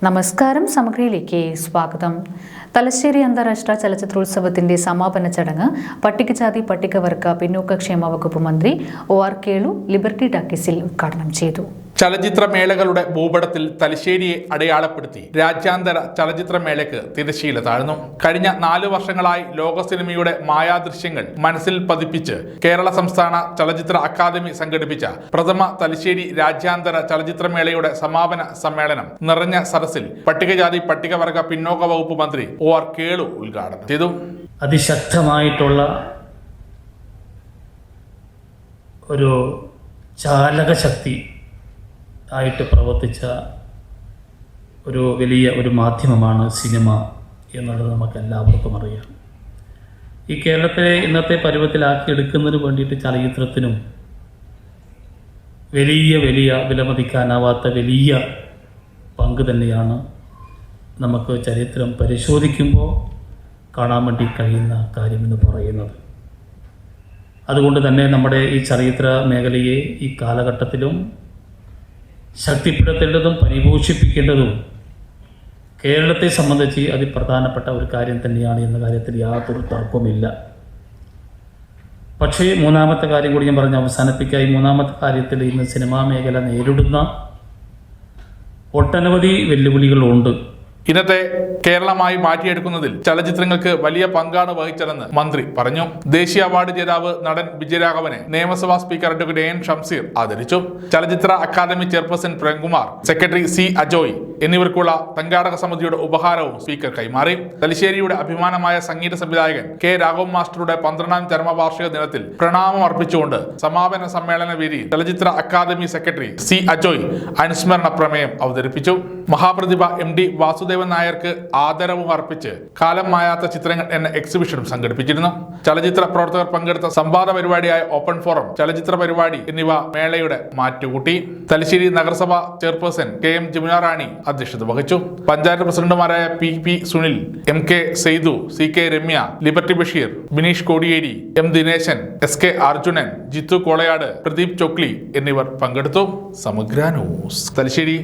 നമസ്കാരം സമഗ്രയിലേക്ക് സ്വാഗതം. തലശ്ശേരി അന്താരാഷ്ട്ര ചലച്ചിത്രോത്സവത്തിന്റെ സമാപന ചടങ്ങ് പട്ടികജാതി പട്ടികവർഗ പിന്നോക്കക്ഷേമ വകുപ്പ് മന്ത്രി OR കേളു ലിബർട്ടി ടാക്കീസിൽ ഉദ്ഘാടനം ചെയ്തു. ചലച്ചിത്രമേളകളുടെ ഭൂപടത്തിൽ തലശ്ശേരിയെ അടയാളപ്പെടുത്തി രാജ്യാന്തര ചലച്ചിത്രമേളയ്ക്ക് തിരശ്ശീല താഴ്ന്നു. കഴിഞ്ഞ 4 വർഷങ്ങളായി ലോക സിനിമയുടെ മായാദൃശ്യങ്ങൾ മനസ്സിൽ പതിപ്പിച്ച് കേരള സംസ്ഥാന ചലച്ചിത്ര അക്കാദമി സംഘടിപ്പിച്ച പ്രഥമ തലശ്ശേരി രാജ്യാന്തര ചലച്ചിത്രമേളയുടെ സമാപന സമ്മേളനം നിറഞ്ഞ സദസ്സിൽ പട്ടികജാതി പട്ടികവർഗ പിന്നോക്ക വകുപ്പ് മന്ത്രി OR കേളു ഉദ്ഘാടനം ചെയ്തു. അതിശക്തമായിട്ടുള്ള ഒരു ചാലകശക്തി ആയിട്ട് പ്രവർത്തിച്ച ഒരു വലിയ മാധ്യമമാണ് സിനിമ എന്നുള്ളത് നമുക്ക് എല്ലാവർക്കും അറിയാം. ഈ കേരളത്തിലെ ഇന്നത്തെ പരുവത്തിലാക്കിയെടുക്കുന്നതിന് വേണ്ടിയിട്ട് ചലച്ചിത്രത്തിനും വലിയ വിലമതിക്കാനാവാത്ത വലിയ പങ്ക് തന്നെയാണ് നമുക്ക് ചരിത്രം പരിശോധിക്കുമ്പോൾ കാണാൻ വേണ്ടി കഴിയുന്ന കാര്യമെന്ന് പറയുന്നത്. അതുകൊണ്ട് തന്നെ നമ്മുടെ ഈ ചലച്ചിത്ര മേഖലയെ ഈ കാലഘട്ടത്തിലും ശക്തിപ്പെടുത്തേണ്ടതും പരിപോഷിപ്പിക്കേണ്ടതും കേരളത്തെ സംബന്ധിച്ച് അതിപ്രധാനപ്പെട്ട ഒരു കാര്യം തന്നെയാണ് എന്ന കാര്യത്തിൽ യാതൊരു തർക്കവുമില്ല. പക്ഷേ മൂന്നാമത്തെ കാര്യം കൂടി ഞാൻ പറഞ്ഞ് അവസാനിപ്പിക്കുക. ഈ മൂന്നാമത്തെ കാര്യത്തിൽ ഇന്ന് സിനിമാ മേഖല നേരിടുന്ന ഒട്ടനവധി വെല്ലുവിളികളുണ്ട്. ഇന്നത്തെ കേരളമായി മാറ്റിയെടുക്കുന്നതിൽ ചലച്ചിത്രങ്ങൾക്ക് വലിയ പങ്കാണ് വഹിച്ചതെന്ന് മന്ത്രി പറഞ്ഞു. ദേശീയ അവാർഡ് ജേതാവ് നടൻ വിജയരാഘവനെ നിയമസഭാ സ്പീക്കർ അഡ്വക്കേറ്റ് AN ഷംസീർ ആദരിച്ചു. ചലച്ചിത്ര academy chairperson Premkumar, secretary C Ajoy എന്നിവർക്കുള്ള സംഘാടക സമിതിയുടെ ഉപഹാരവും സ്പീക്കർ കൈമാറി. തലശ്ശേരിയുടെ അഭിമാനമായ സംഗീത സംവിധായകൻ K രാഘവൻ മാസ്റ്ററുടെ 12ാം ചരമവാർഷിക ദിനത്തിൽ പ്രണാമം അർപ്പിച്ചുകൊണ്ട് സമാപന സമ്മേളന വേദിയിൽ ചലച്ചിത്ര അക്കാദമി സെക്രട്ടറി C അജോയ് അനുസ്മരണ പ്രമേയം അവതരിപ്പിച്ചു. മഹാപ്രതിഭ MD വാസുദേവൻ നായർക്ക് ആദരവും അർപ്പിച്ച് കാലം മായാത്ത ചിത്രങ്ങൾ എന്ന എക്സിബിഷനും സംഘടിപ്പിച്ചിരുന്നു. ചലച്ചിത്ര പ്രവർത്തകർ പങ്കെടുത്ത സംവാദ പരിപാടിയായ ഓപ്പൺ ഫോറം, ചലച്ചിത്ര പരിപാടി എന്നിവ മേളയുടെ മാറ്റുകൂട്ടി. തലശ്ശേരി നഗരസഭ ചെയർപേഴ്സൺ KM ജമുന റാണി അധ്യക്ഷത വഹിച്ചു. പഞ്ചായത്ത് പ്രസിഡന്റുമാരായ PP Sunil, MK Saidu, CK Ramya, Liberty Basheer, Bineesh Kodiyeri, M Dineshan, SK Arjunan, Jithu Kolayad, Pradeep Chokli എന്നിവർ പങ്കെടുത്തു. സമഗ്ര ന്യൂസ്, തലശ്ശേരി.